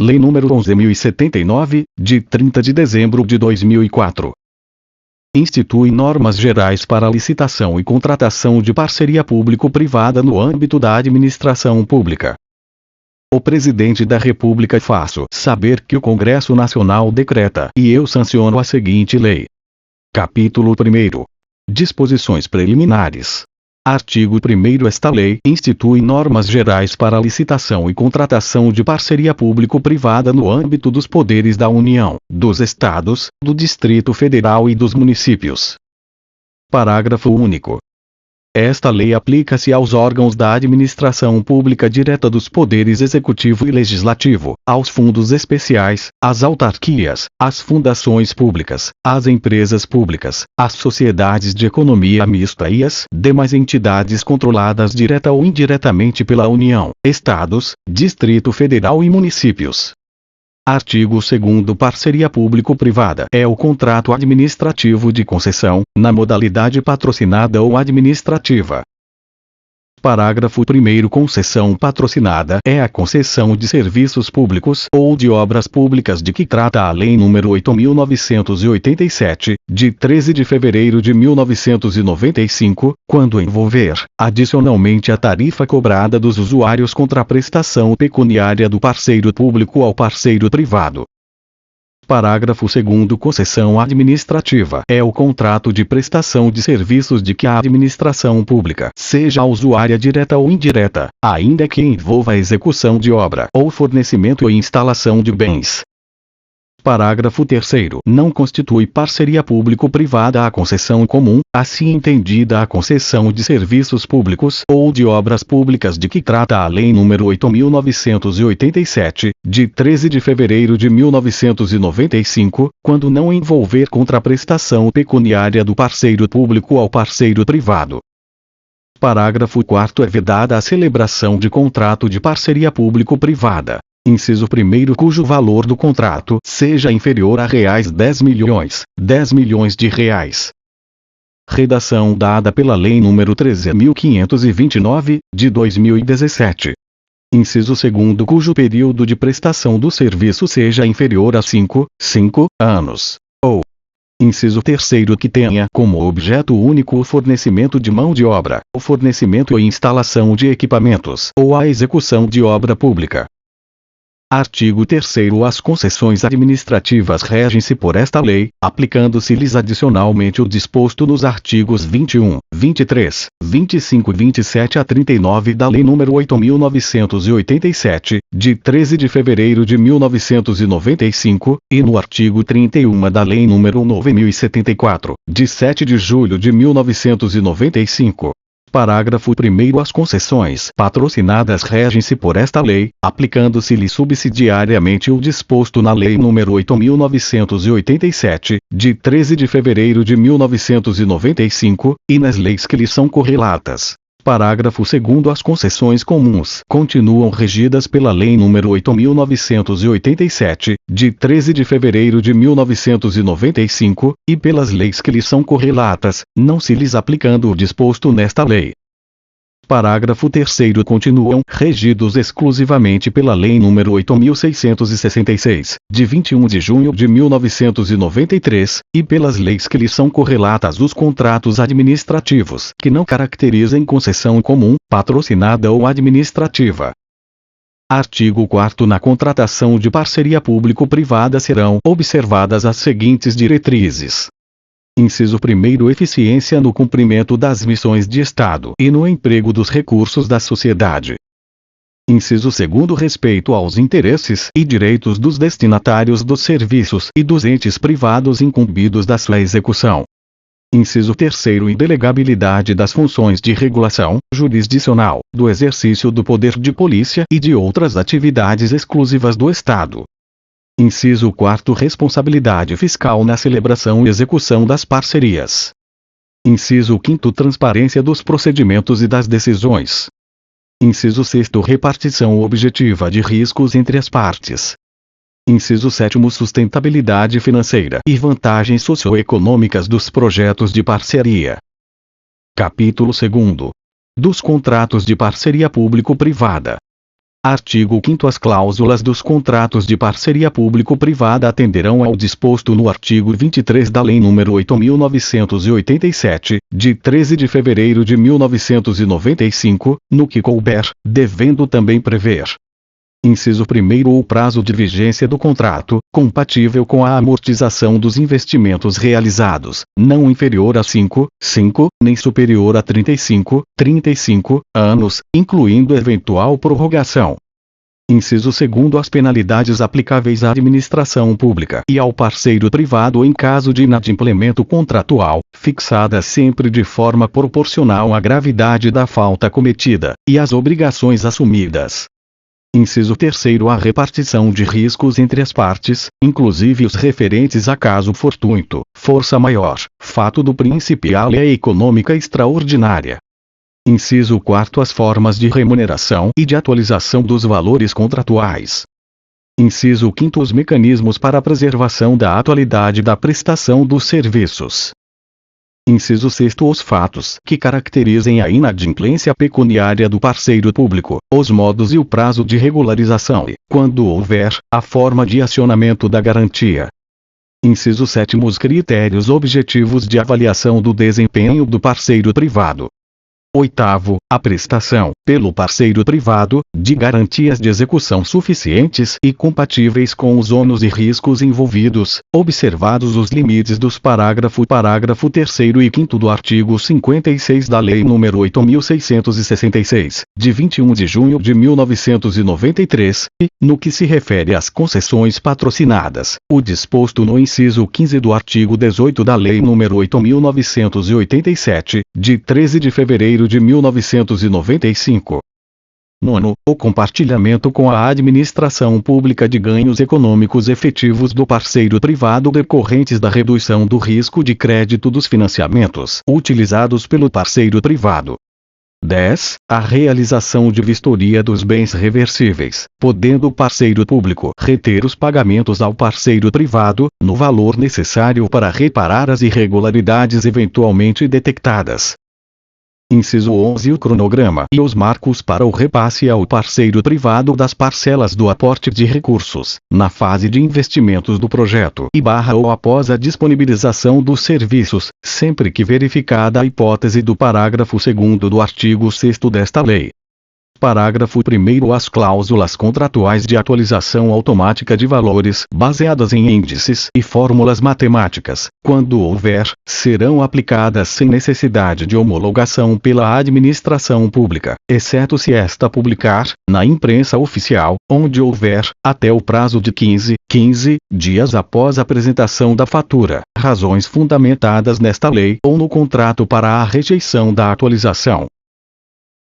Lei nº 11.079, de 30 de dezembro de 2004. Institui normas gerais para a licitação e contratação de parceria público-privada no âmbito da administração pública. O Presidente da República faço saber que o Congresso Nacional decreta e eu sanciono a seguinte lei. Capítulo 1º. Disposições preliminares. Artigo 1º. Esta lei institui normas gerais para a licitação e contratação de parceria público-privada no âmbito dos poderes da União, dos Estados, do Distrito Federal e dos municípios. Parágrafo único. Esta lei aplica-se aos órgãos da administração pública direta dos poderes executivo e legislativo, aos fundos especiais, às autarquias, às fundações públicas, às empresas públicas, às sociedades de economia mista e às demais entidades controladas direta ou indiretamente pela União, Estados, Distrito Federal e municípios. Artigo 2º. Parceria público-privada é o contrato administrativo de concessão, na modalidade patrocinada ou administrativa. Parágrafo 1º. Concessão patrocinada é a concessão de serviços públicos ou de obras públicas de que trata a Lei nº 8.987, de 13 de fevereiro de 1995, quando envolver, adicionalmente a tarifa cobrada dos usuários contra a prestação pecuniária do parceiro público ao parceiro privado. Parágrafo 2º. Concessão administrativa é o contrato de prestação de serviços de que a administração pública seja a usuária direta ou indireta, ainda que envolva a execução de obra ou fornecimento e instalação de bens. Parágrafo 3º. Não constitui parceria público-privada a concessão comum, assim entendida a concessão de serviços públicos ou de obras públicas de que trata a Lei nº 8.987, de 13 de fevereiro de 1995, quando não envolver contraprestação pecuniária do parceiro público ao parceiro privado. Parágrafo 4º. É vedada a celebração de contrato de parceria público-privada. Inciso 1º. Cujo valor do contrato seja inferior a R$10 milhões, Redação dada pela Lei nº 13.529, de 2017. Inciso 2º. Cujo período de prestação do serviço seja inferior a 5 anos. Ou. Inciso 3º. Que tenha como objeto único o fornecimento de mão de obra, o fornecimento e instalação de equipamentos ou a execução de obra pública. Artigo 3º. As concessões administrativas regem-se por esta lei, aplicando-se-lhes adicionalmente o disposto nos artigos 21, 23, 25 e 27 a 39 da Lei nº 8.987, de 13 de fevereiro de 1995, e no artigo 31 da Lei nº 9.074, de 7 de julho de 1995. Parágrafo 1º. As concessões patrocinadas regem-se por esta lei, aplicando-se-lhe subsidiariamente o disposto na Lei nº 8.987, de 13 de fevereiro de 1995, e nas leis que lhes são correlatas. Parágrafo 2º. As concessões comuns continuam regidas pela Lei nº 8.987, de 13 de fevereiro de 1995, e pelas leis que lhes são correlatas, não se lhes aplicando o disposto nesta lei. Parágrafo 3º. Continuam regidos exclusivamente pela Lei nº 8.666, de 21 de junho de 1993, e pelas leis que lhes são correlatas os contratos administrativos que não caracterizem concessão comum, patrocinada ou administrativa. Artigo 4º. Na contratação de parceria público-privada serão observadas as seguintes diretrizes. Inciso 1º. Eficiência no cumprimento das missões de Estado e no emprego dos recursos da sociedade. Inciso 2º. Respeito aos interesses e direitos dos destinatários dos serviços e dos entes privados incumbidos da sua execução. Inciso 3º. Indelegabilidade das funções de regulação jurisdicional, do exercício do poder de polícia e de outras atividades exclusivas do Estado. Inciso 4º. Responsabilidade fiscal na celebração e execução das parcerias. Inciso 5º. Transparência dos procedimentos e das decisões. Inciso 6º. Repartição objetiva de riscos entre as partes. Inciso 7º. Sustentabilidade financeira e vantagens socioeconômicas dos projetos de parceria. Capítulo 2º. Dos contratos de parceria público-privada. Artigo 5º. As cláusulas dos contratos de parceria público-privada atenderão ao disposto no artigo 23 da Lei nº 8.987, de 13 de fevereiro de 1995, no que couber, devendo também prever: inciso 1º. O prazo de vigência do contrato, compatível com a amortização dos investimentos realizados, não inferior a 5, nem superior a 35 anos, incluindo eventual prorrogação. Inciso 2º. As penalidades aplicáveis à administração pública e ao parceiro privado em caso de inadimplemento contratual, fixadas sempre de forma proporcional à gravidade da falta cometida, e às obrigações assumidas. Inciso 3º. A repartição de riscos entre as partes, inclusive os referentes a caso fortuito, força maior, fato do principal e econômica extraordinária. Inciso 4º. As formas de remuneração e de atualização dos valores contratuais. Inciso 5º. Os mecanismos para a preservação da atualidade da prestação dos serviços. Inciso 6º. Os fatos que caracterizem a inadimplência pecuniária do parceiro público, os modos e o prazo de regularização e, quando houver, a forma de acionamento da garantia. Inciso 7º. Os critérios objetivos de avaliação do desempenho do parceiro privado. 8º. A prestação, pelo parceiro privado, de garantias de execução suficientes e compatíveis com os ônus e riscos envolvidos, observados os limites dos parágrafo 3º e 5º do artigo 56 da Lei nº 8.666, de 21 de junho de 1993, e, no que se refere às concessões patrocinadas, o disposto no inciso 15 do artigo 18 da Lei nº 8.987, de 13 de fevereiro de 1995. 9º. O compartilhamento com a administração pública de ganhos econômicos efetivos do parceiro privado decorrentes da redução do risco de crédito dos financiamentos utilizados pelo parceiro privado. 10. A realização de vistoria dos bens reversíveis, podendo o parceiro público reter os pagamentos ao parceiro privado, no valor necessário para reparar as irregularidades eventualmente detectadas. Inciso 11. O cronograma e os marcos para o repasse ao parceiro privado das parcelas do aporte de recursos, na fase de investimentos do projeto ou após a disponibilização dos serviços, sempre que verificada a hipótese do parágrafo 2º do artigo 6º desta lei. Parágrafo 1º. As cláusulas contratuais de atualização automática de valores, baseadas em índices e fórmulas matemáticas, quando houver, serão aplicadas sem necessidade de homologação pela administração pública, exceto se esta publicar, na imprensa oficial, onde houver, até o prazo de 15 dias após a apresentação da fatura, razões fundamentadas nesta lei ou no contrato para a rejeição da atualização.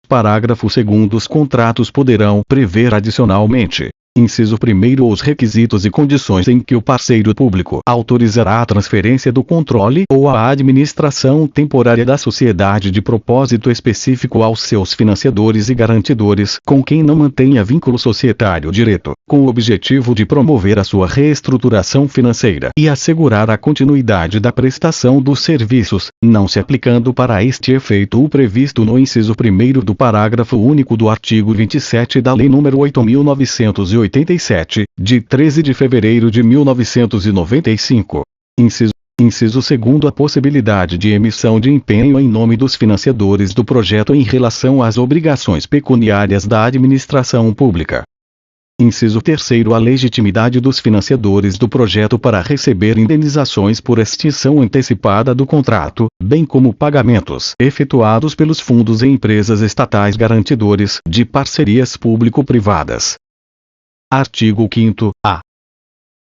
Parágrafo 2º. Os contratos poderão prever adicionalmente: inciso 1º. Os requisitos e condições em que o parceiro público autorizará a transferência do controle ou a administração temporária da sociedade de propósito específico aos seus financiadores e garantidores com quem não mantenha vínculo societário direto, com o objetivo de promover a sua reestruturação financeira e assegurar a continuidade da prestação dos serviços, não se aplicando para este efeito o previsto no inciso 1º do parágrafo único do artigo 27 da Lei nº 8.987, de 13 de fevereiro de 1995. Inciso 2º. A possibilidade de emissão de empenho em nome dos financiadores do projeto em relação às obrigações pecuniárias da administração pública. Inciso 3º. A legitimidade dos financiadores do projeto para receber indenizações por extinção antecipada do contrato, bem como pagamentos efetuados pelos fundos e empresas estatais garantidores de parcerias público-privadas. Artigo 5º. A.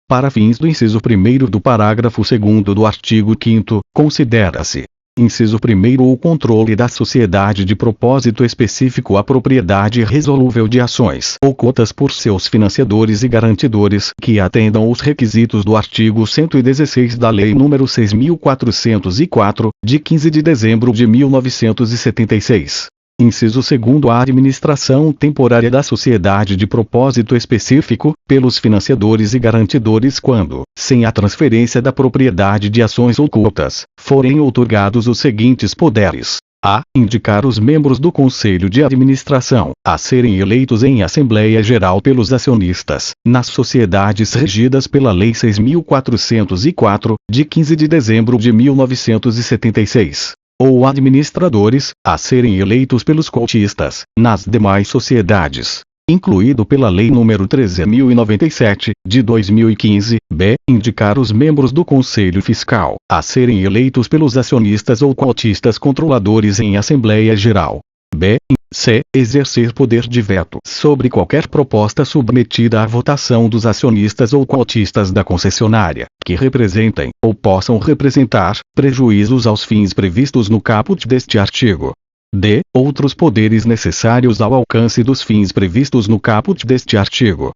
Para fins do inciso 1º do parágrafo 2º do artigo 5º, considera-se: inciso 1º. O controle da sociedade de propósito específico a propriedade resolúvel de ações ou cotas por seus financiadores e garantidores que atendam os requisitos do artigo 116 da Lei nº 6.404, de 15 de dezembro de 1976. Inciso 2º. A administração temporária da sociedade de propósito específico, pelos financiadores e garantidores quando, sem a transferência da propriedade de ações ou cotas, forem outorgados os seguintes poderes: A. Indicar os membros do Conselho de Administração, a serem eleitos em Assembleia Geral pelos acionistas, nas sociedades regidas pela Lei 6.404, de 15 de dezembro de 1976. Ou administradores, a serem eleitos pelos cotistas, nas demais sociedades. Incluído pela Lei nº 13.097, de 2015, b. Indicar os membros do Conselho Fiscal, a serem eleitos pelos acionistas ou cotistas controladores em Assembleia Geral. b. C. Exercer poder de veto sobre qualquer proposta submetida à votação dos acionistas ou cotistas da concessionária, que representem, ou possam representar, prejuízos aos fins previstos no caput deste artigo. D. Outros poderes necessários ao alcance dos fins previstos no caput deste artigo.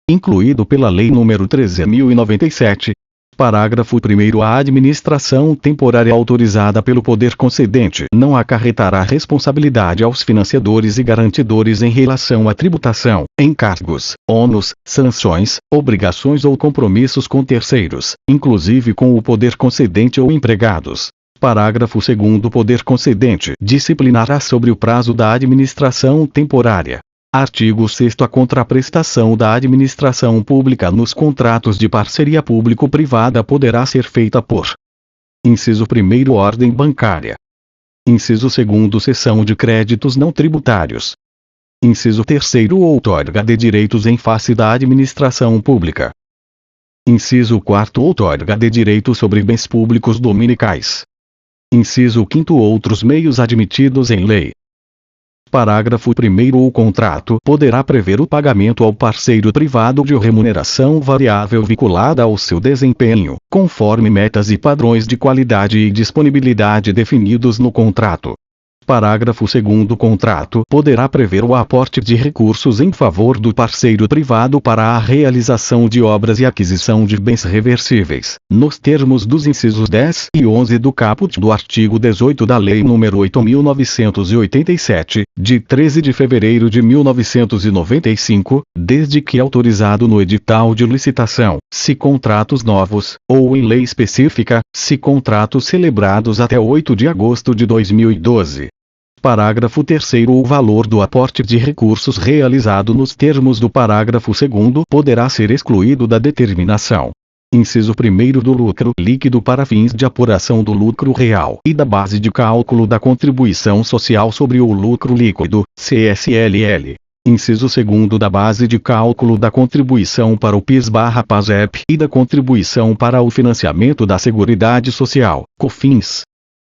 Incluído pela Lei nº 13.097. Parágrafo 1º. A administração temporária autorizada pelo poder concedente não acarretará responsabilidade aos financiadores e garantidores em relação à tributação, encargos, ônus, sanções, obrigações ou compromissos com terceiros, inclusive com o poder concedente ou empregados. Parágrafo 2º. O poder concedente disciplinará sobre o prazo da administração temporária. Artigo 6º. A contraprestação da administração pública nos contratos de parceria público-privada poderá ser feita por: inciso 1º. Ordem bancária. Inciso 2º. Cessão de créditos não tributários. Inciso 3º. Outorga de direitos em face da administração pública. Inciso 4º. Outorga de direitos sobre bens públicos dominicais. Inciso 5º. Outros meios admitidos em lei. Parágrafo 1º. O contrato poderá prever o pagamento ao parceiro privado de remuneração variável vinculada ao seu desempenho, conforme metas e padrões de qualidade e disponibilidade definidos no contrato. Parágrafo 2º. O contrato poderá prever o aporte de recursos em favor do parceiro privado para a realização de obras e aquisição de bens reversíveis, nos termos dos incisos 10 e 11 do caput do artigo 18 da Lei nº 8.987, de 13 de fevereiro de 1995, desde que autorizado no edital de licitação, se contratos novos, ou em lei específica, se contratos celebrados até 8 de agosto de 2012. Parágrafo 3º. O valor do aporte de recursos realizado nos termos do parágrafo 2º poderá ser excluído da determinação. Inciso 1º. Do lucro líquido para fins de apuração do lucro real e da base de cálculo da contribuição social sobre o lucro líquido, CSLL. Inciso 2º. Da base de cálculo da contribuição para o PIS/PASEP e da contribuição para o financiamento da Seguridade Social, COFINS.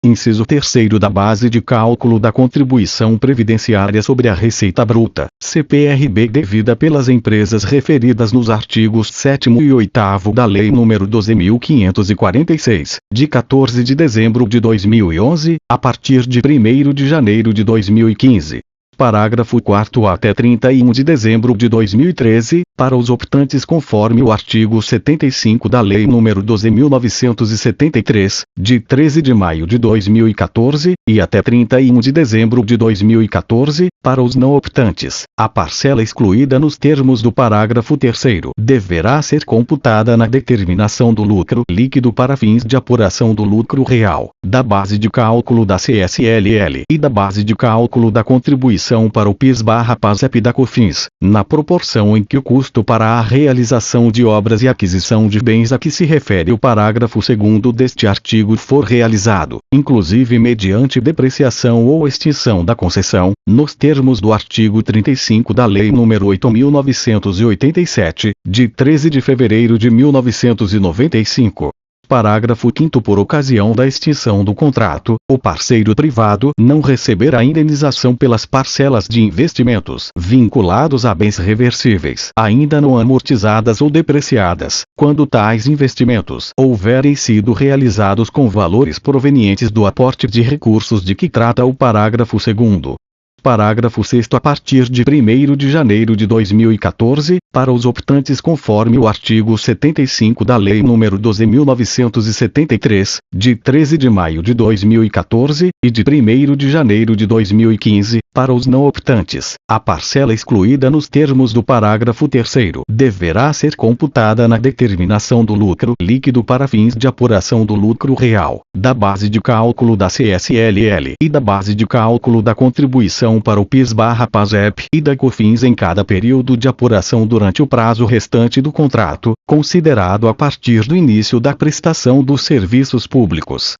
Inciso 3º. Da base de cálculo da contribuição previdenciária sobre a receita bruta, CPRB, devida pelas empresas referidas nos artigos 7º e 8º da Lei nº 12.546, de 14 de dezembro de 2011, a partir de 1º de janeiro de 2015. Parágrafo 4º. Até 31 de dezembro de 2013, para os optantes conforme o artigo 75 da Lei nº 12.973, de 13 de maio de 2014, e até 31 de dezembro de 2014, para os não optantes, a parcela excluída nos termos do parágrafo 3º deverá ser computada na determinação do lucro líquido para fins de apuração do lucro real, da base de cálculo da CSLL e da base de cálculo da contribuição para o PIS/PASEP da COFINS, na proporção em que o custo para a realização de obras e aquisição de bens a que se refere o parágrafo 2º deste artigo for realizado, inclusive mediante depreciação ou extinção da concessão, nos termos do artigo 35 da Lei nº 8.987, de 13 de fevereiro de 1995. Parágrafo 5º. Por ocasião da extinção do contrato, o parceiro privado não receberá indenização pelas parcelas de investimentos vinculados a bens reversíveis ainda não amortizadas ou depreciadas, quando tais investimentos houverem sido realizados com valores provenientes do aporte de recursos de que trata o parágrafo 2º. Parágrafo 6º. A partir de 1º de janeiro de 2014, para os optantes conforme o artigo 75 da Lei nº 12.973, de 13 de maio de 2014, e de 1º de janeiro de 2015, Para os não optantes, a parcela excluída nos termos do parágrafo 3º deverá ser computada na determinação do lucro líquido para fins de apuração do lucro real, da base de cálculo da CSLL e da base de cálculo da contribuição para o PIS/PASEP e da COFINS em cada período de apuração durante o prazo restante do contrato, considerado a partir do início da prestação dos serviços públicos.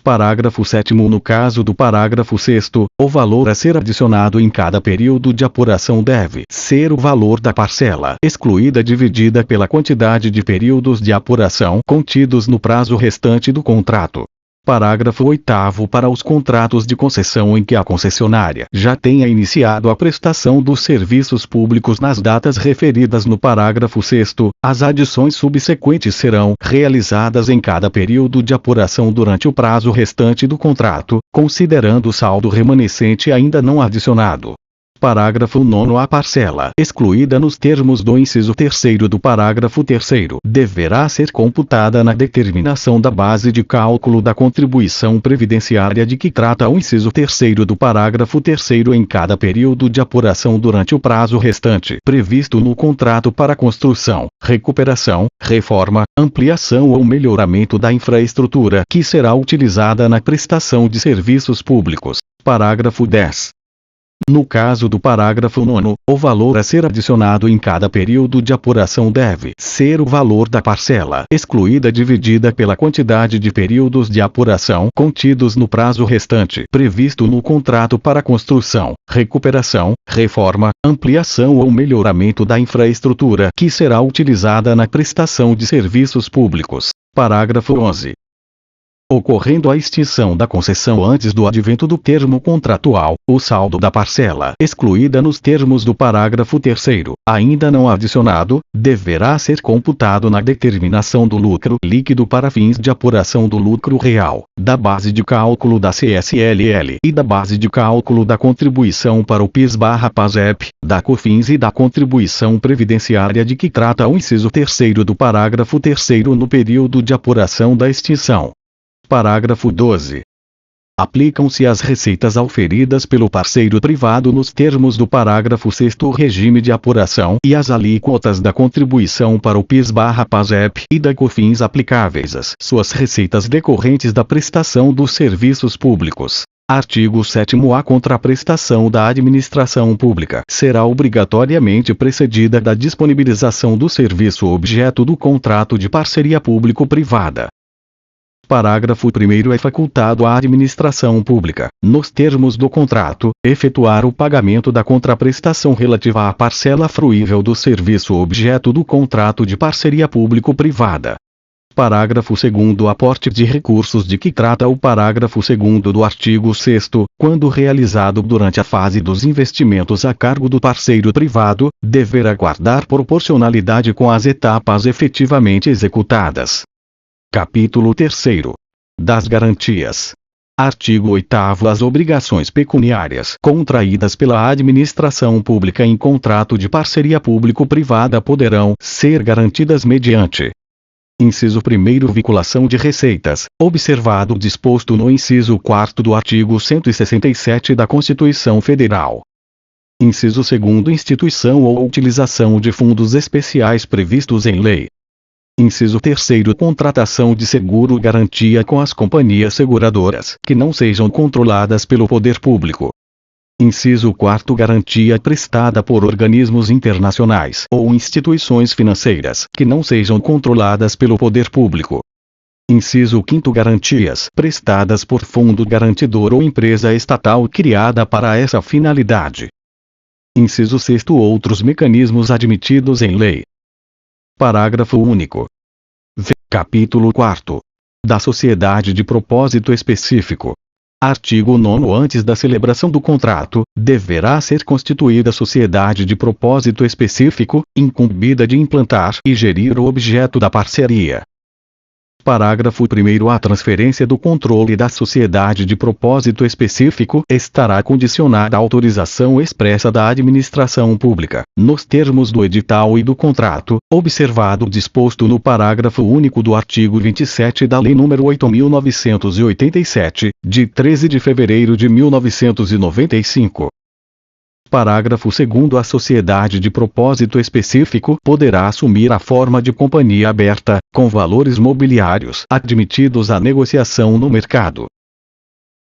Parágrafo 7º. No caso do parágrafo 6º, o valor a ser adicionado em cada período de apuração deve ser o valor da parcela excluída dividida pela quantidade de períodos de apuração contidos no prazo restante do contrato. Parágrafo 8º. Para os contratos de concessão em que a concessionária já tenha iniciado a prestação dos serviços públicos nas datas referidas no parágrafo 6º, as adições subsequentes serão realizadas em cada período de apuração durante o prazo restante do contrato, considerando o saldo remanescente ainda não adicionado. Parágrafo 9º. A parcela excluída nos termos do inciso 3º do parágrafo 3º deverá ser computada na determinação da base de cálculo da contribuição previdenciária de que trata o inciso 3º do parágrafo 3º em cada período de apuração durante o prazo restante previsto no contrato para construção, recuperação, reforma, ampliação ou melhoramento da infraestrutura que será utilizada na prestação de serviços públicos. Parágrafo 10. No caso do parágrafo 9º, o valor a ser adicionado em cada período de apuração deve ser o valor da parcela excluída dividida pela quantidade de períodos de apuração contidos no prazo restante previsto no contrato para construção, recuperação, reforma, ampliação ou melhoramento da infraestrutura que será utilizada na prestação de serviços públicos. Parágrafo 11. Ocorrendo a extinção da concessão antes do advento do termo contratual, o saldo da parcela excluída nos termos do parágrafo 3º, ainda não adicionado, deverá ser computado na determinação do lucro líquido para fins de apuração do lucro real, da base de cálculo da CSLL e da base de cálculo da contribuição para o PIS/PASEP, da COFINS e da contribuição previdenciária de que trata o inciso 3º do parágrafo 3º no período de apuração da extinção. Parágrafo 12. Aplicam-se às receitas auferidas pelo parceiro privado nos termos do parágrafo 6º o regime de apuração e as alíquotas da contribuição para o PIS/PASEP e da COFINS aplicáveis às suas receitas decorrentes da prestação dos serviços públicos. Artigo 7º. A contraprestação da administração pública será obrigatoriamente precedida da disponibilização do serviço objeto do contrato de parceria público-privada. Parágrafo 1º. É facultado à administração pública, nos termos do contrato, efetuar o pagamento da contraprestação relativa à parcela fruível do serviço objeto do contrato de parceria público-privada. Parágrafo 2º. Aporte de recursos de que trata o parágrafo 2º do artigo 6º, quando realizado durante a fase dos investimentos a cargo do parceiro privado, deverá guardar proporcionalidade com as etapas efetivamente executadas. Capítulo 3º. Das garantias. Artigo 8º. As obrigações pecuniárias contraídas pela administração pública em contrato de parceria público-privada poderão ser garantidas mediante: inciso 1º. Vinculação de receitas, observado o disposto no inciso 4º do artigo 167 da Constituição Federal. Inciso 2º. Instituição ou utilização de fundos especiais previstos em lei. Inciso 3º. Contratação de seguro-garantia com as companhias seguradoras que não sejam controladas pelo poder público. Inciso 4º. Garantia prestada por organismos internacionais ou instituições financeiras que não sejam controladas pelo poder público. Inciso 5º. Garantias prestadas por fundo garantidor ou empresa estatal criada para essa finalidade. Inciso 6º. Outros mecanismos admitidos em lei. Parágrafo único. Capítulo 4º. Da sociedade de propósito específico. Artigo 9º. Antes da celebração do contrato, deverá ser constituída sociedade de propósito específico, incumbida de implantar e gerir o objeto da parceria. Parágrafo 1º. A transferência do controle da sociedade de propósito específico estará condicionada à autorização expressa da administração pública, nos termos do edital e do contrato, observado o disposto no parágrafo único do artigo 27 da Lei nº 8.987, de 13 de fevereiro de 1995. Parágrafo 2º. A sociedade de propósito específico poderá assumir a forma de companhia aberta, com valores mobiliários admitidos à negociação no mercado.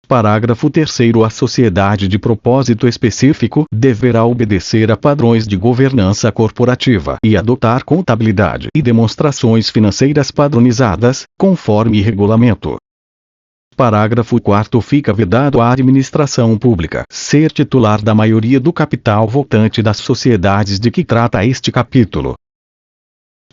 Parágrafo 3º. A sociedade de propósito específico deverá obedecer a padrões de governança corporativa e adotar contabilidade e demonstrações financeiras padronizadas, conforme regulamento. Parágrafo 4º. Fica vedado à administração pública ser titular da maioria do capital voltante das sociedades de que trata este capítulo.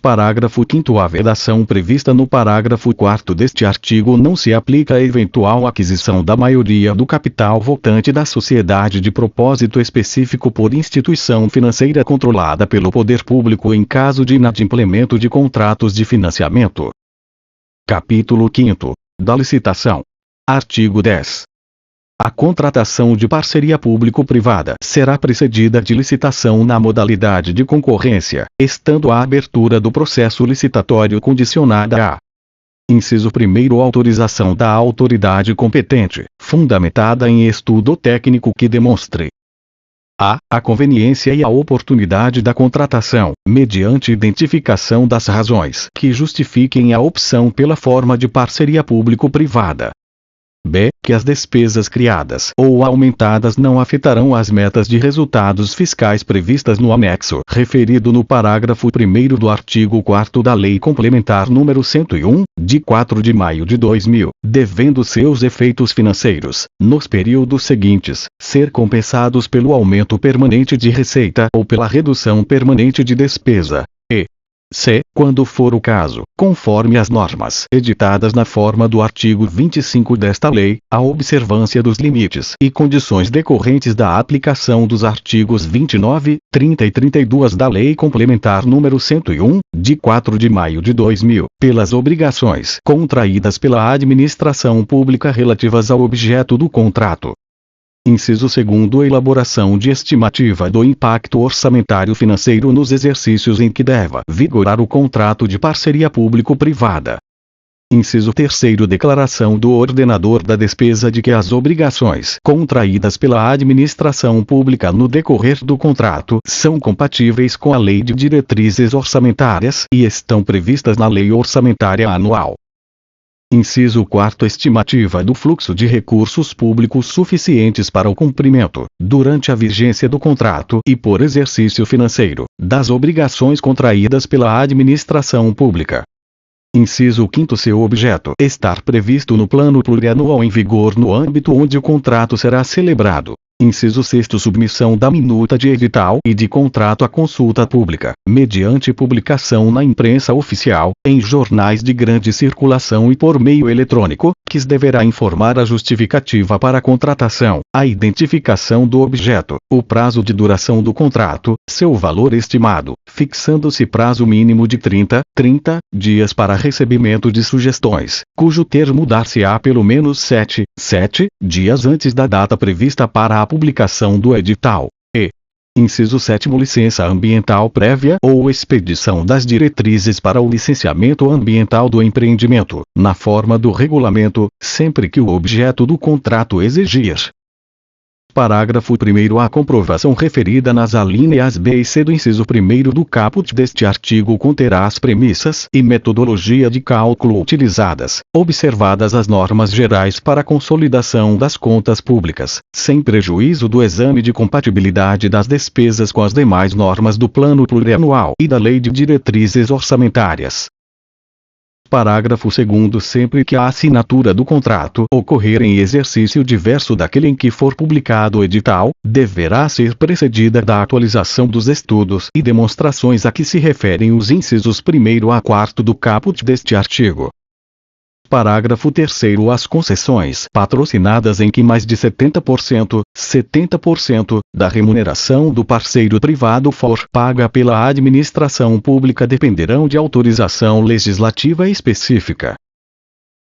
Parágrafo 5º. A vedação prevista no parágrafo 4º deste artigo não se aplica à eventual aquisição da maioria do capital voltante da sociedade de propósito específico por instituição financeira controlada pelo poder público em caso de inadimplemento de contratos de financiamento. Capítulo 5º. Da licitação. Artigo 10. A contratação de parceria público-privada será precedida de licitação na modalidade de concorrência, estando a abertura do processo licitatório condicionada a: inciso 1º. Autorização da autoridade competente, fundamentada em estudo técnico que demonstre a conveniência e a oportunidade da contratação, mediante identificação das razões que justifiquem a opção pela forma de parceria público-privada. B. Que as despesas criadas ou aumentadas não afetarão as metas de resultados fiscais previstas no anexo referido no parágrafo 1º do artigo 4º da Lei Complementar nº 101, de 4 de maio de 2000, devendo seus efeitos financeiros, nos períodos seguintes, ser compensados pelo aumento permanente de receita ou pela redução permanente de despesa. C. Quando for o caso, conforme as normas editadas na forma do artigo 25 desta lei, a observância dos limites e condições decorrentes da aplicação dos artigos 29, 30 e 32 da Lei Complementar nº 101, de 4 de maio de 2000, pelas obrigações contraídas pela administração pública relativas ao objeto do contrato. Inciso 2º. Elaboração de estimativa do impacto orçamentário financeiro nos exercícios em que deva vigorar o contrato de parceria público-privada. Inciso 3º. Declaração do ordenador da despesa de que as obrigações contraídas pela administração pública no decorrer do contrato são compatíveis com a Lei de Diretrizes Orçamentárias e estão previstas na Lei Orçamentária Anual. Inciso 4º. Estimativa do fluxo de recursos públicos suficientes para o cumprimento, durante a vigência do contrato e por exercício financeiro, das obrigações contraídas pela administração pública. Inciso 5º. Seu objeto estar previsto no plano plurianual em vigor no âmbito onde o contrato será celebrado. Inciso 6º. Submissão da minuta de edital e de contrato à consulta pública, mediante publicação na imprensa oficial, em jornais de grande circulação e por meio eletrônico, que deverá informar a justificativa para a contratação, a identificação do objeto, o prazo de duração do contrato, seu valor estimado, fixando-se prazo mínimo de 30 dias para recebimento de sugestões, cujo termo dar-se-á pelo menos 7 dias antes da data prevista para a publicação do edital. E. Inciso 7º. Licença ambiental prévia ou expedição das diretrizes para o licenciamento ambiental do empreendimento, na forma do regulamento, sempre que o objeto do contrato exigir. Parágrafo 1º. A comprovação referida nas alíneas B e C do inciso 1º do caput deste artigo conterá as premissas e metodologia de cálculo utilizadas, observadas as normas gerais para a consolidação das contas públicas, sem prejuízo do exame de compatibilidade das despesas com as demais normas do Plano Plurianual e da Lei de Diretrizes Orçamentárias. Parágrafo 2º. Sempre que a assinatura do contrato ocorrer em exercício diverso daquele em que for publicado o edital, deverá ser precedida da atualização dos estudos e demonstrações a que se referem os incisos 1º a 4º do caput deste artigo. Parágrafo 3º. As concessões patrocinadas em que mais de 70% da remuneração do parceiro privado for paga pela administração pública dependerão de autorização legislativa específica.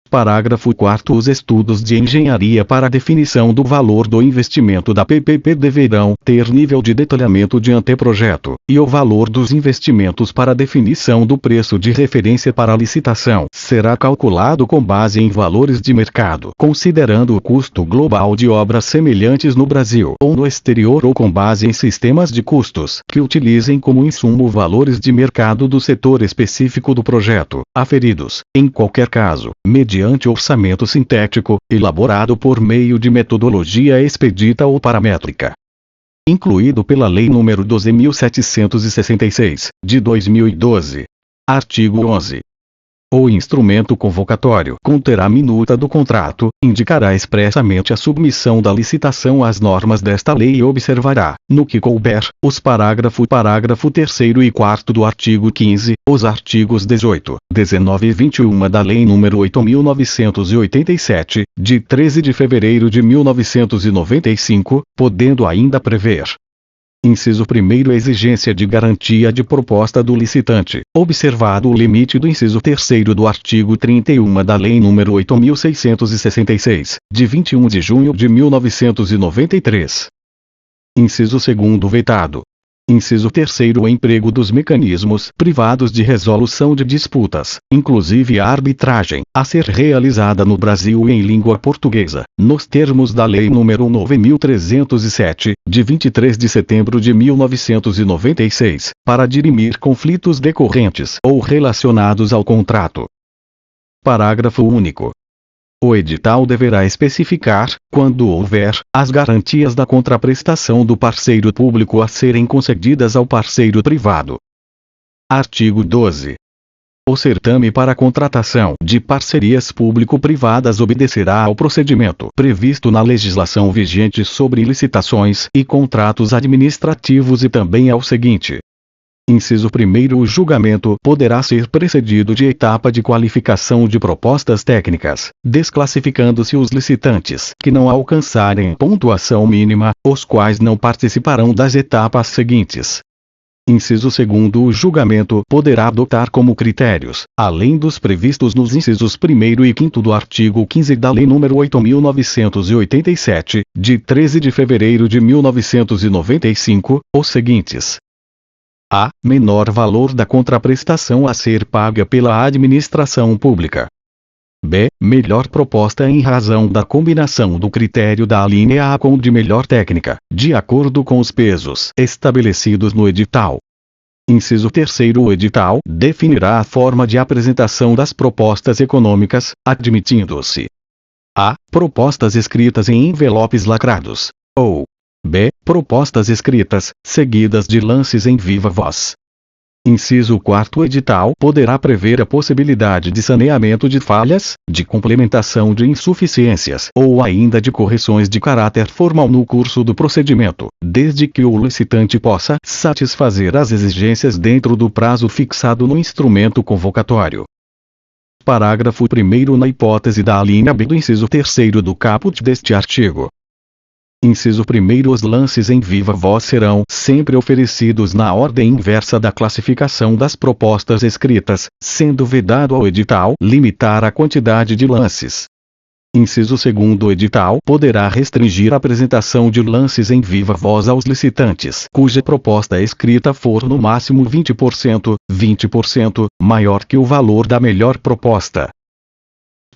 Parágrafo 4º. Os estudos de engenharia para a definição do valor do investimento da PPP deverão ter nível de detalhamento de anteprojeto, e o valor dos investimentos para a definição do preço de referência para a licitação será calculado com base em valores de mercado, considerando o custo global de obras semelhantes no Brasil ou no exterior, ou com base em sistemas de custos que utilizem como insumo valores de mercado do setor específico do projeto, aferidos, em qualquer caso, mediante orçamento sintético, elaborado por meio de metodologia expedita ou paramétrica. Incluído pela Lei nº 12.766, de 2012. Artigo 11. O instrumento convocatório conterá a minuta do contrato, indicará expressamente a submissão da licitação às normas desta lei e observará, no que couber, os parágrafo 3º e 4º do artigo 15, os artigos 18, 19 e 21 da Lei nº 8.987, de 13 de fevereiro de 1995, podendo ainda prever: Inciso 1º. Exigência de garantia de proposta do licitante, observado o limite do inciso 3º do artigo 31 da Lei nº 8.666, de 21 de junho de 1993. Inciso 2º. Vetado. Inciso 3º. O emprego dos mecanismos privados de resolução de disputas, inclusive a arbitragem, a ser realizada no Brasil e em língua portuguesa, nos termos da Lei nº 9.307, de 23 de setembro de 1996, para dirimir conflitos decorrentes ou relacionados ao contrato. Parágrafo único. O edital deverá especificar, quando houver, as garantias da contraprestação do parceiro público a serem concedidas ao parceiro privado. Artigo 12. O certame para a contratação de parcerias público-privadas obedecerá ao procedimento previsto na legislação vigente sobre licitações e contratos administrativos e também ao seguinte. Inciso 1º. O julgamento poderá ser precedido de etapa de qualificação de propostas técnicas, desclassificando-se os licitantes que não alcançarem pontuação mínima, os quais não participarão das etapas seguintes. Inciso 2º. O julgamento poderá adotar como critérios, além dos previstos nos incisos 1º e 5º do artigo 15 da Lei nº 8.987, de 13 de fevereiro de 1995, os seguintes: a. Menor valor da contraprestação a ser paga pela administração pública. B. Melhor proposta em razão da combinação do critério da alínea A com o de melhor técnica, de acordo com os pesos estabelecidos no edital. Inciso 3º. O edital definirá a forma de apresentação das propostas econômicas, admitindo-se: a. Propostas escritas em envelopes lacrados, ou b. Propostas escritas, seguidas de lances em viva voz. Inciso 4º. O edital poderá prever a possibilidade de saneamento de falhas, de complementação de insuficiências ou ainda de correções de caráter formal no curso do procedimento, desde que o licitante possa satisfazer as exigências dentro do prazo fixado no instrumento convocatório. Parágrafo 1º. Na hipótese da alínea B do inciso 3º do caput deste artigo. Inciso 1º. Os lances em viva voz serão sempre oferecidos na ordem inversa da classificação das propostas escritas, sendo vedado ao edital limitar a quantidade de lances. Inciso 2º. O edital poderá restringir a apresentação de lances em viva voz aos licitantes cuja proposta escrita for no máximo 20% maior que o valor da melhor proposta.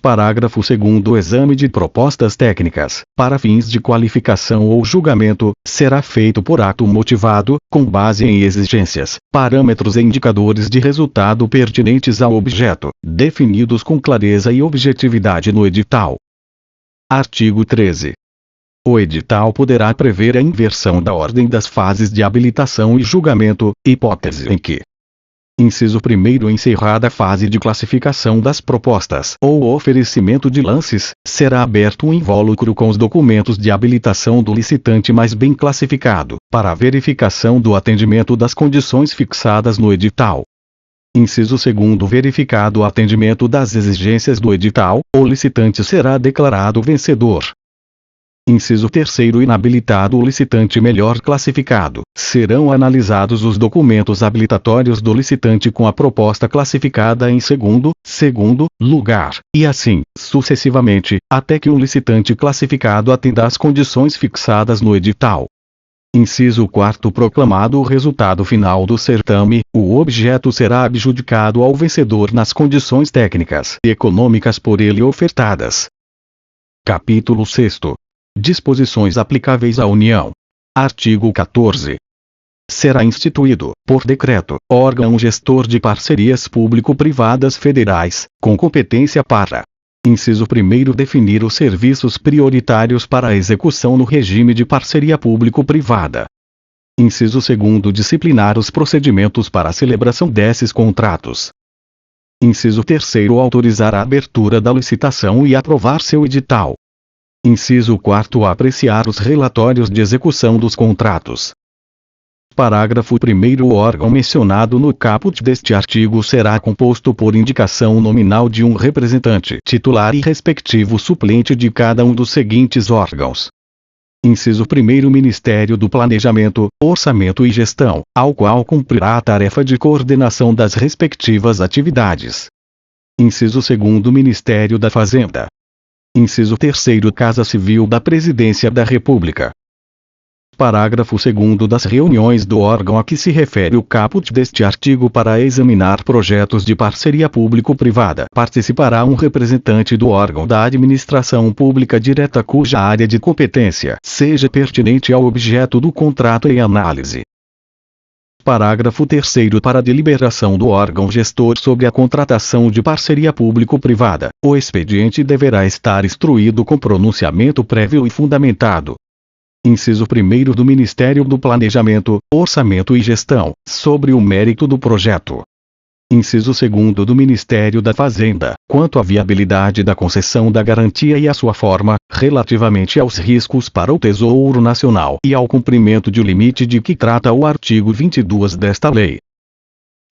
Parágrafo 2º. O exame de propostas técnicas, para fins de qualificação ou julgamento, será feito por ato motivado, com base em exigências, parâmetros e indicadores de resultado pertinentes ao objeto, definidos com clareza e objetividade no edital. Artigo 13. O edital poderá prever a inversão da ordem das fases de habilitação e julgamento, hipótese em que: Inciso 1º. Encerrada a fase de classificação das propostas ou oferecimento de lances, será aberto um invólucro com os documentos de habilitação do licitante mais bem classificado, para a verificação do atendimento das condições fixadas no edital. Inciso 2º. Verificado o atendimento das exigências do edital, o licitante será declarado vencedor. Inciso 3º. Inabilitado o licitante melhor classificado, serão analisados os documentos habilitatórios do licitante com a proposta classificada em segundo lugar, e assim, sucessivamente, até que o licitante classificado atenda às condições fixadas no edital. Inciso 4º. Proclamado o resultado final do certame, o objeto será adjudicado ao vencedor nas condições técnicas e econômicas por ele ofertadas. Capítulo 6º. Disposições aplicáveis à União. Artigo 14. Será instituído, por decreto, órgão gestor de parcerias público-privadas federais, com competência para: inciso 1º. Definir os serviços prioritários para a execução no regime de parceria público-privada. Inciso 2º. Disciplinar os procedimentos para a celebração desses contratos. Inciso 3º. Autorizar a abertura da licitação e aprovar seu edital. Inciso 4º. Apreciar os relatórios de execução dos contratos. Parágrafo 1º. O órgão mencionado no caput deste artigo será composto por indicação nominal de um representante titular e respectivo suplente de cada um dos seguintes órgãos. Inciso 1º. Ministério do Planejamento, Orçamento e Gestão, ao qual cumprirá a tarefa de coordenação das respectivas atividades. Inciso 2º. Ministério da Fazenda. Inciso 3º. Casa Civil da Presidência da República. Parágrafo 2º. Das reuniões do órgão a que se refere o caput deste artigo para examinar projetos de parceria público-privada participará um representante do órgão da administração pública direta cuja área de competência seja pertinente ao objeto do contrato em análise. Parágrafo 3º. Para a deliberação do órgão gestor sobre a contratação de parceria público-privada, o expediente deverá estar instruído com pronunciamento prévio e fundamentado. Inciso 1º. Do Ministério do Planejamento, Orçamento e Gestão, sobre o mérito do projeto. Inciso 2º. Do Ministério da Fazenda, quanto à viabilidade da concessão da garantia e à sua forma, relativamente aos riscos para o Tesouro Nacional e ao cumprimento do limite de que trata o artigo 22 desta lei.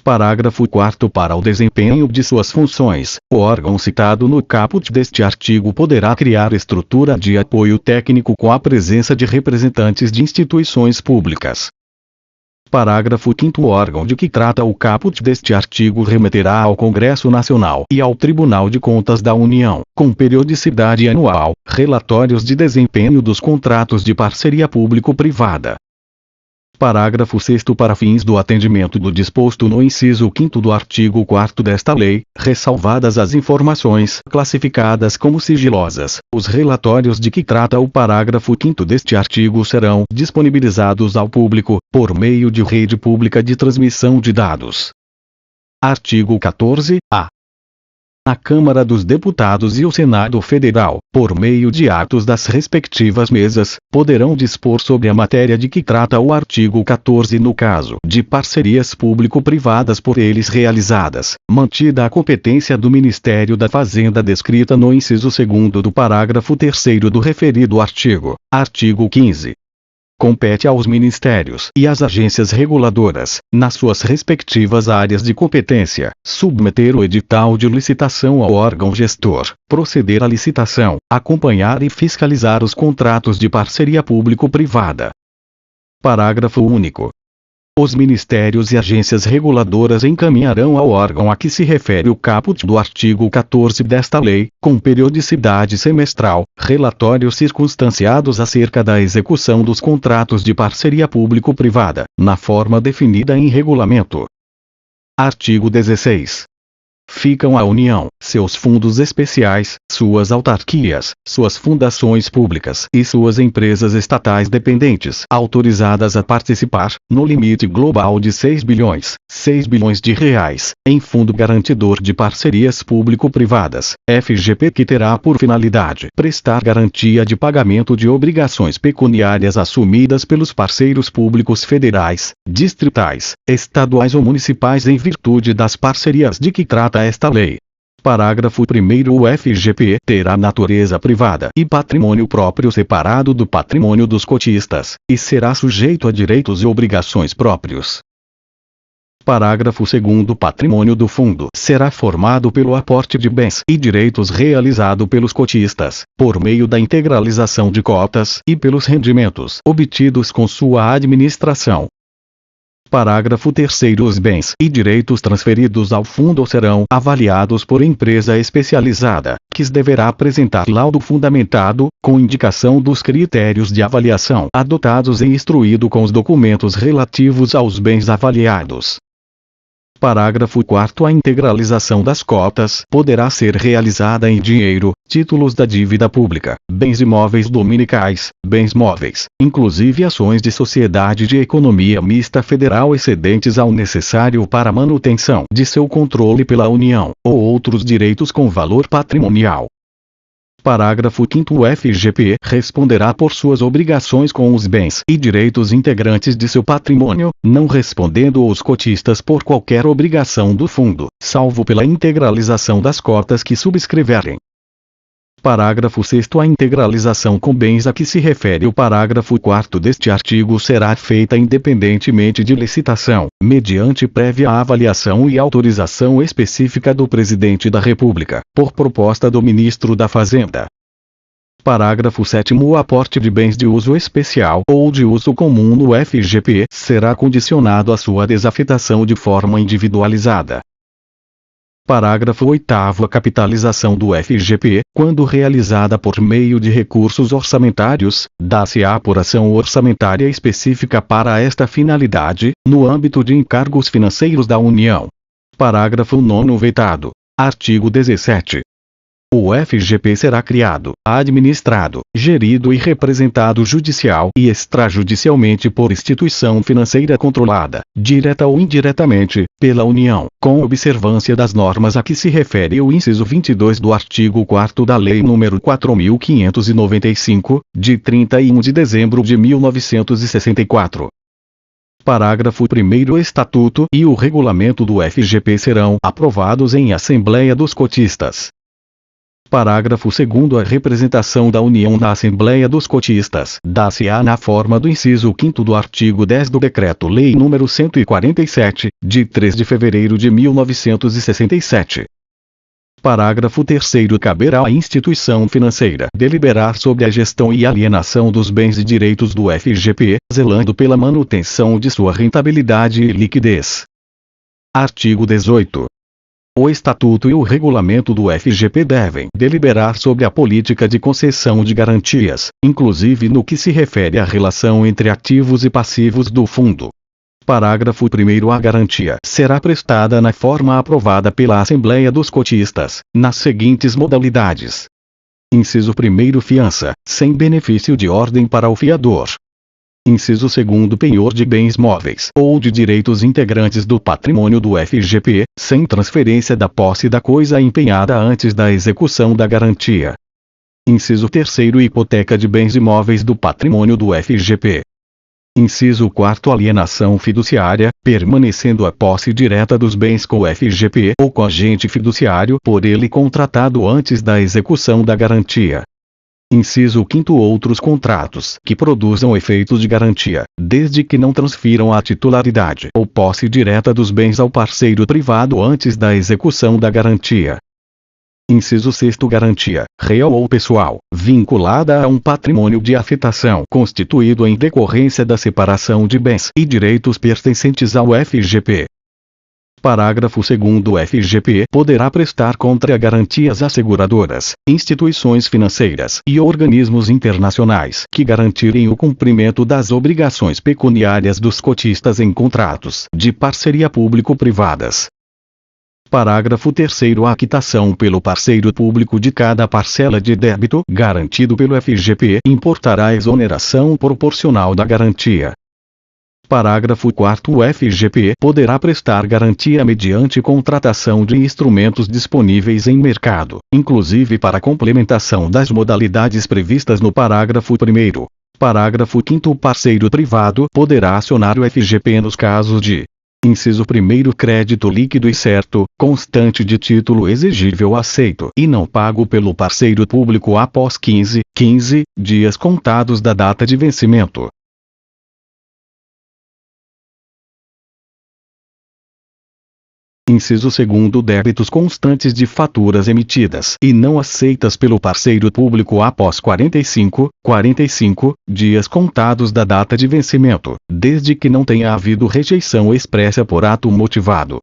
Parágrafo 4º. Para o desempenho de suas funções, o órgão citado no caput deste artigo poderá criar estrutura de apoio técnico com a presença de representantes de instituições públicas. Parágrafo 5º. O órgão de que trata o caput deste artigo remeterá ao Congresso Nacional e ao Tribunal de Contas da União, com periodicidade anual, relatórios de desempenho dos contratos de parceria público-privada. Parágrafo 6º. Para fins do atendimento do disposto no inciso 5º do artigo 4º desta lei, ressalvadas as informações classificadas como sigilosas, os relatórios de que trata o parágrafo 5º deste artigo serão disponibilizados ao público, por meio de rede pública de transmissão de dados. Artigo 14-A. A Câmara dos Deputados e o Senado Federal, por meio de atos das respectivas mesas, poderão dispor sobre a matéria de que trata o artigo 14 no caso de parcerias público-privadas por eles realizadas, mantida a competência do Ministério da Fazenda descrita no inciso 2º do parágrafo 3º do referido artigo. Artigo 15. Compete aos ministérios e às agências reguladoras, nas suas respectivas áreas de competência, submeter o edital de licitação ao órgão gestor, proceder à licitação, acompanhar e fiscalizar os contratos de parceria público-privada. Parágrafo único. Os ministérios e agências reguladoras encaminharão ao órgão a que se refere o caput do artigo 14 desta lei, com periodicidade semestral, relatórios circunstanciados acerca da execução dos contratos de parceria público-privada, na forma definida em regulamento. Artigo 16. Ficam à União, seus fundos especiais, suas autarquias, suas fundações públicas e suas empresas estatais dependentes autorizadas a participar, no limite global de 6 bilhões de reais, em Fundo Garantidor de Parcerias Público-Privadas, FGP, que terá por finalidade prestar garantia de pagamento de obrigações pecuniárias assumidas pelos parceiros públicos federais, distritais, estaduais ou municipais em virtude das parcerias de que trata esta lei. Parágrafo 1º. O FGP terá natureza privada e patrimônio próprio separado do patrimônio dos cotistas, e será sujeito a direitos e obrigações próprios. Parágrafo 2º. O patrimônio do fundo será formado pelo aporte de bens e direitos realizado pelos cotistas, por meio da integralização de cotas, e pelos rendimentos obtidos com sua administração. Parágrafo 3º. Os bens e direitos transferidos ao fundo serão avaliados por empresa especializada, que deverá apresentar laudo fundamentado, com indicação dos critérios de avaliação adotados e instruído com os documentos relativos aos bens avaliados. Parágrafo 4º. A integralização das cotas poderá ser realizada em dinheiro, títulos da dívida pública, bens imóveis dominicais, bens móveis, inclusive ações de sociedade de economia mista federal excedentes ao necessário para a manutenção de seu controle pela União, ou outros direitos com valor patrimonial. Parágrafo 5º. O FGP responderá por suas obrigações com os bens e direitos integrantes de seu patrimônio, não respondendo os cotistas por qualquer obrigação do fundo, salvo pela integralização das cotas que subscreverem. Parágrafo 6º. A integralização com bens a que se refere o parágrafo 4º deste artigo será feita independentemente de licitação, mediante prévia avaliação e autorização específica do Presidente da República, por proposta do Ministro da Fazenda. Parágrafo 7º. O aporte de bens de uso especial ou de uso comum no FGP será condicionado à sua desafetação de forma individualizada. Parágrafo 8º. A capitalização do FGP, quando realizada por meio de recursos orçamentários, dá-se a apuração orçamentária específica para esta finalidade, no âmbito de encargos financeiros da União. Parágrafo 9º. Vetado. Artigo 17. O FGP será criado, administrado, gerido e representado judicial e extrajudicialmente por instituição financeira controlada, direta ou indiretamente, pela União, com observância das normas a que se refere o inciso 22 do artigo 4º da Lei nº 4.595, de 31 de dezembro de 1964. Parágrafo 1º. O Estatuto e o Regulamento do FGP serão aprovados em Assembleia dos Cotistas. Parágrafo 2º. A representação da União na Assembleia dos Cotistas dá-se-á na forma do inciso 5º do artigo 10 do Decreto-Lei nº 147, de 3 de fevereiro de 1967. Parágrafo 3º. Caberá à instituição financeira deliberar sobre a gestão e alienação dos bens e direitos do FGP, zelando pela manutenção de sua rentabilidade e liquidez. Artigo 18. O Estatuto e o Regulamento do FGP devem deliberar sobre a política de concessão de garantias, inclusive no que se refere à relação entre ativos e passivos do fundo. Parágrafo 1º. A garantia será prestada na forma aprovada pela Assembleia dos Cotistas, nas seguintes modalidades. Inciso 1º. Fiança, sem benefício de ordem para o fiador. Inciso 2º. Penhor de bens móveis ou de direitos integrantes do patrimônio do FGP, sem transferência da posse da coisa empenhada antes da execução da garantia. Inciso 3º. Hipoteca de bens imóveis do patrimônio do FGP. Inciso 4º. Alienação fiduciária, permanecendo a posse direta dos bens com o FGP ou com agente fiduciário por ele contratado antes da execução da garantia. Inciso 5º. Outros contratos que produzam efeitos de garantia, desde que não transfiram a titularidade ou posse direta dos bens ao parceiro privado antes da execução da garantia. Inciso 6º. Garantia, real ou pessoal, vinculada a um patrimônio de afetação constituído em decorrência da separação de bens e direitos pertencentes ao FGP. Parágrafo 2º. O FGP poderá prestar contra-garantias às seguradoras, instituições financeiras e organismos internacionais que garantirem o cumprimento das obrigações pecuniárias dos cotistas em contratos de parceria público-privadas. Parágrafo 3º. A quitação pelo parceiro público de cada parcela de débito garantido pelo FGP importará a exoneração proporcional da garantia. Parágrafo 4º. O FGP poderá prestar garantia mediante contratação de instrumentos disponíveis em mercado, inclusive para complementação das modalidades previstas no parágrafo 1º. Parágrafo 5º. O parceiro privado poderá acionar o FGP nos casos de: inciso 1º. Crédito líquido e certo, constante de título exigível aceito e não pago pelo parceiro público após 15 dias contados da data de vencimento. Inciso 2º, débitos constantes de faturas emitidas e não aceitas pelo parceiro público após 45 dias contados da data de vencimento, desde que não tenha havido rejeição expressa por ato motivado.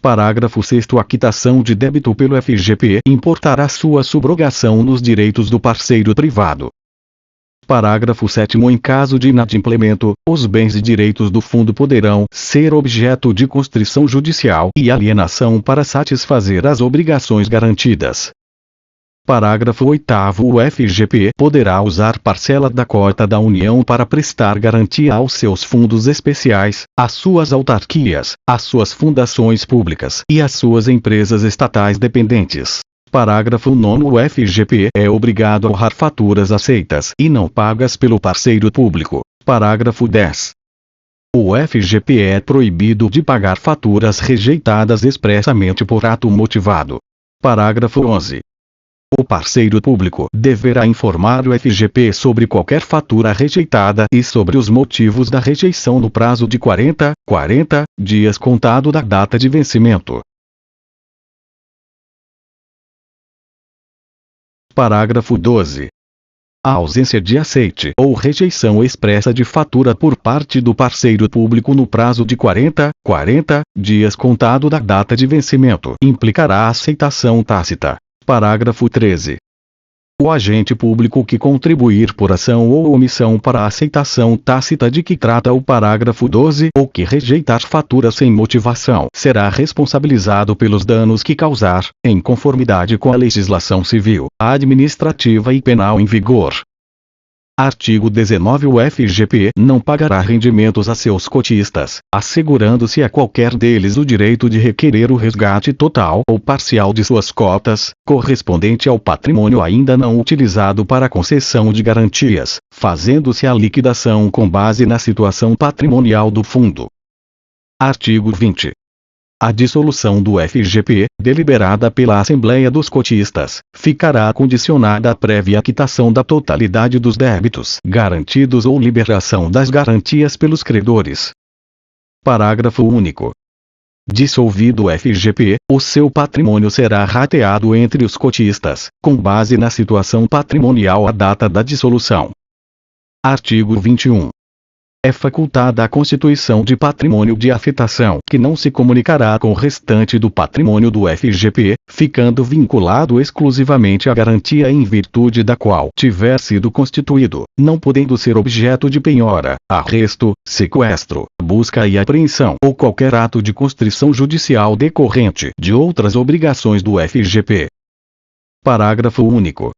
Parágrafo 6º. A quitação de débito pelo FGP importará sua subrogação nos direitos do parceiro privado. Parágrafo 7º. Em caso de inadimplemento, os bens e direitos do fundo poderão ser objeto de constrição judicial e alienação para satisfazer as obrigações garantidas. Parágrafo 8º. O FGP poderá usar parcela da cota da União para prestar garantia aos seus fundos especiais, às suas autarquias, às suas fundações públicas e às suas empresas estatais dependentes. Parágrafo 9º. O FGP é obrigado a honrar faturas aceitas e não pagas pelo parceiro público. Parágrafo 10. O FGP é proibido de pagar faturas rejeitadas expressamente por ato motivado. Parágrafo 11. O parceiro público deverá informar o FGP sobre qualquer fatura rejeitada e sobre os motivos da rejeição no prazo de 40 dias contado da data de vencimento. Parágrafo 12. A ausência de aceite ou rejeição expressa de fatura por parte do parceiro público no prazo de 40 dias contado da data de vencimento implicará a aceitação tácita. Parágrafo 13. O agente público que contribuir por ação ou omissão para a aceitação tácita de que trata o parágrafo 12 ou que rejeitar fatura sem motivação será responsabilizado pelos danos que causar, em conformidade com a legislação civil, administrativa e penal em vigor. Artigo 19. O FGP não pagará rendimentos a seus cotistas, assegurando-se a qualquer deles o direito de requerer o resgate total ou parcial de suas cotas, correspondente ao patrimônio ainda não utilizado para concessão de garantias, fazendo-se a liquidação com base na situação patrimonial do fundo. Artigo 20. A dissolução do FGP, deliberada pela Assembleia dos Cotistas, ficará condicionada à prévia quitação da totalidade dos débitos garantidos ou liberação das garantias pelos credores. Parágrafo único. Dissolvido o FGP, o seu patrimônio será rateado entre os cotistas, com base na situação patrimonial à data da dissolução. Artigo 21. É facultada a constituição de patrimônio de afetação que não se comunicará com o restante do patrimônio do FGP, ficando vinculado exclusivamente à garantia em virtude da qual tiver sido constituído, não podendo ser objeto de penhora, arresto, sequestro, busca e apreensão ou qualquer ato de constrição judicial decorrente de outras obrigações do FGP. Parágrafo único.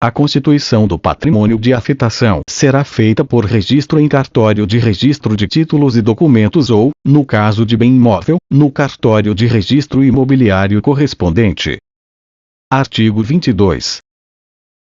A constituição do patrimônio de afetação será feita por registro em cartório de registro de títulos e documentos ou, no caso de bem imóvel, no cartório de registro imobiliário correspondente. Artigo 22.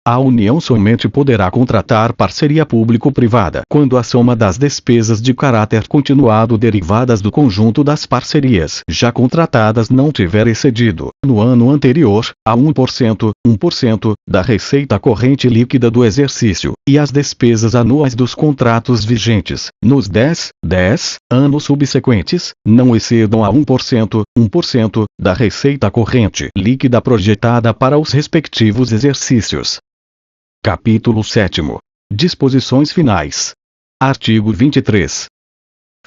A União somente poderá contratar parceria público-privada quando a soma das despesas de caráter continuado derivadas do conjunto das parcerias já contratadas não tiver excedido, no ano anterior, a 1% da receita corrente líquida do exercício, e as despesas anuais dos contratos vigentes, nos 10 anos subsequentes, não excedam a 1% da receita corrente líquida projetada para os respectivos exercícios. Capítulo 7º. Disposições finais. Artigo 23.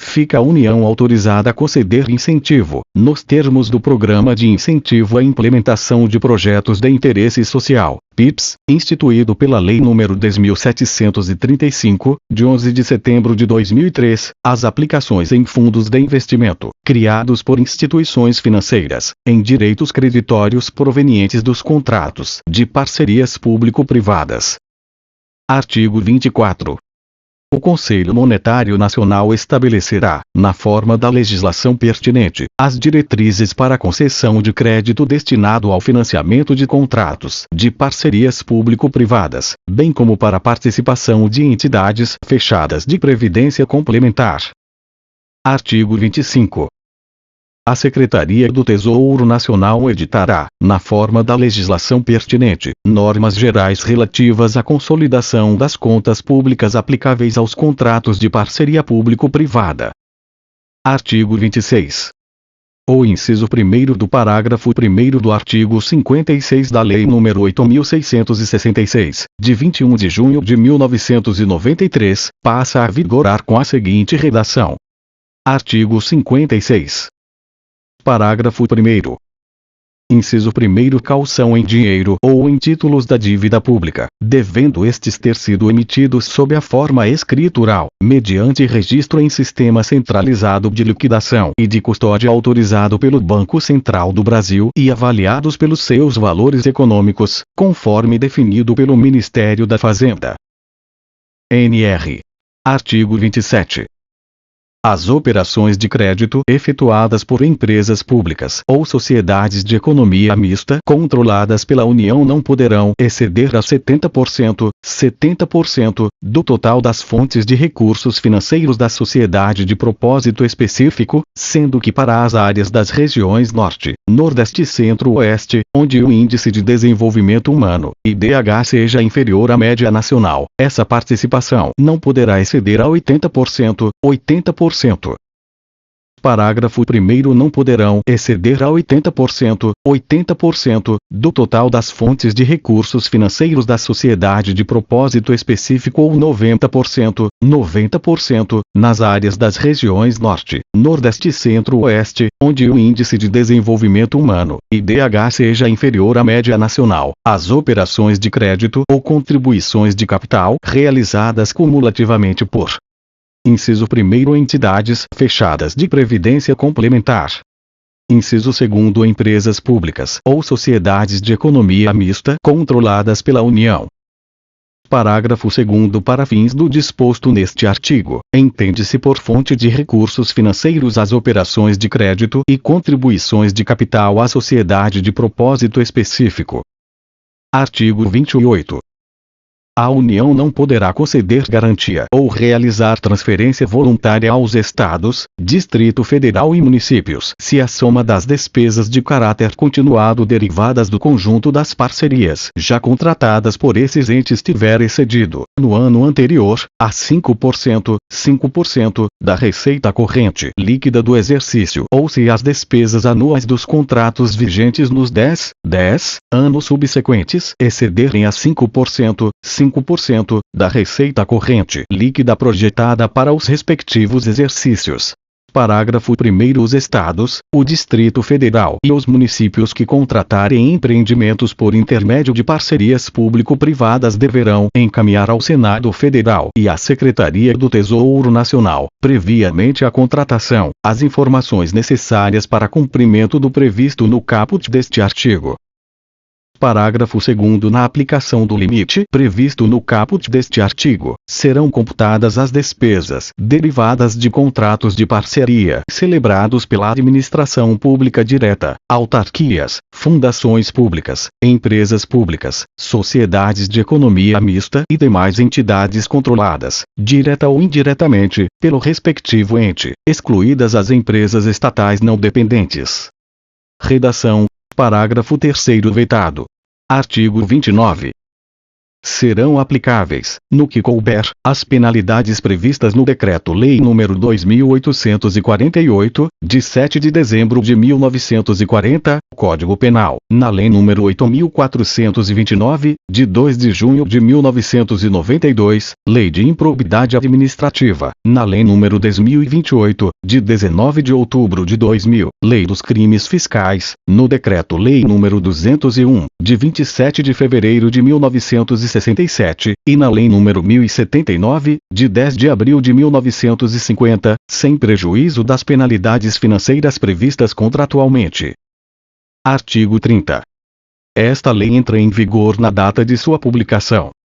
Fica a União autorizada a conceder incentivo, nos termos do Programa de Incentivo à Implementação de Projetos de Interesse Social, PIPs, instituído pela Lei nº 10.735, de 11 de setembro de 2003, às aplicações em fundos de investimento, criados por instituições financeiras, em direitos creditórios provenientes dos contratos de parcerias público-privadas. Artigo 24. O Conselho Monetário Nacional estabelecerá, na forma da legislação pertinente, as diretrizes para a concessão de crédito destinado ao financiamento de contratos de parcerias público-privadas, bem como para a participação de entidades fechadas de previdência complementar. Artigo 25. A Secretaria do Tesouro Nacional editará, na forma da legislação pertinente, normas gerais relativas à consolidação das contas públicas aplicáveis aos contratos de parceria público-privada. Artigo 26. O inciso 1º do parágrafo 1º do artigo 56 da Lei nº 8.666, de 21 de junho de 1993, passa a vigorar com a seguinte redação. Artigo 56. Parágrafo 1º. Inciso 1º. Caução em dinheiro ou em títulos da dívida pública, devendo estes ter sido emitidos sob a forma escritural, mediante registro em sistema centralizado de liquidação e de custódia autorizado pelo Banco Central do Brasil e avaliados pelos seus valores econômicos, conforme definido pelo Ministério da Fazenda. NR. Artigo 27. As operações de crédito efetuadas por empresas públicas ou sociedades de economia mista controladas pela União não poderão exceder a 70% do total das fontes de recursos financeiros da sociedade de propósito específico, sendo que para as áreas das regiões Norte, Nordeste e Centro-Oeste, onde o Índice de Desenvolvimento Humano, IDH, seja inferior à média nacional, essa participação não poderá exceder a 80%. Parágrafo 1º. Não poderão exceder a 80% do total das fontes de recursos financeiros da sociedade de propósito específico ou 90% nas áreas das regiões Norte, Nordeste e Centro-Oeste, onde o Índice de Desenvolvimento Humano, IDH, seja inferior à média nacional. As operações de crédito ou contribuições de capital realizadas cumulativamente por Inciso 1º. Entidades fechadas de previdência complementar. Inciso 2º. Empresas públicas ou sociedades de economia mista controladas pela União. Parágrafo 2º. Para fins do disposto neste artigo, entende-se por fonte de recursos financeiros as operações de crédito e contribuições de capital à sociedade de propósito específico. Artigo 28. A União não poderá conceder garantia ou realizar transferência voluntária aos Estados, Distrito Federal e municípios se a soma das despesas de caráter continuado derivadas do conjunto das parcerias já contratadas por esses entes tiver excedido, no ano anterior, a 5% da receita corrente líquida do exercício, ou se as despesas anuais dos contratos vigentes nos 10 anos subsequentes excederem a 5% da receita corrente líquida projetada para os respectivos exercícios. Parágrafo 1º. Os Estados, o Distrito Federal e os municípios que contratarem empreendimentos por intermédio de parcerias público-privadas deverão encaminhar ao Senado Federal e à Secretaria do Tesouro Nacional, previamente à contratação, as informações necessárias para cumprimento do previsto no caput deste artigo. Parágrafo 2º. Na aplicação do limite previsto no caput deste artigo, serão computadas as despesas derivadas de contratos de parceria celebrados pela administração pública direta, autarquias, fundações públicas, empresas públicas, sociedades de economia mista e demais entidades controladas, direta ou indiretamente, pelo respectivo ente, excluídas as empresas estatais não dependentes. Redação. Parágrafo 3º. Vetado. Artigo 29. Serão aplicáveis, no que couber, as penalidades previstas no Decreto-Lei nº 2.848, de 7 de dezembro de 1940, Código Penal, na Lei nº 8.429, de 2 de junho de 1992, Lei de Improbidade Administrativa, na Lei nº 10.028, de 19 de outubro de 2000, Lei dos Crimes Fiscais, no Decreto-Lei nº 201, de 27 de fevereiro de 1967, e na Lei nº 1079, de 10 de abril de 1950, sem prejuízo das penalidades financeiras previstas contratualmente. Artigo 30. Esta lei entra em vigor na data de sua publicação.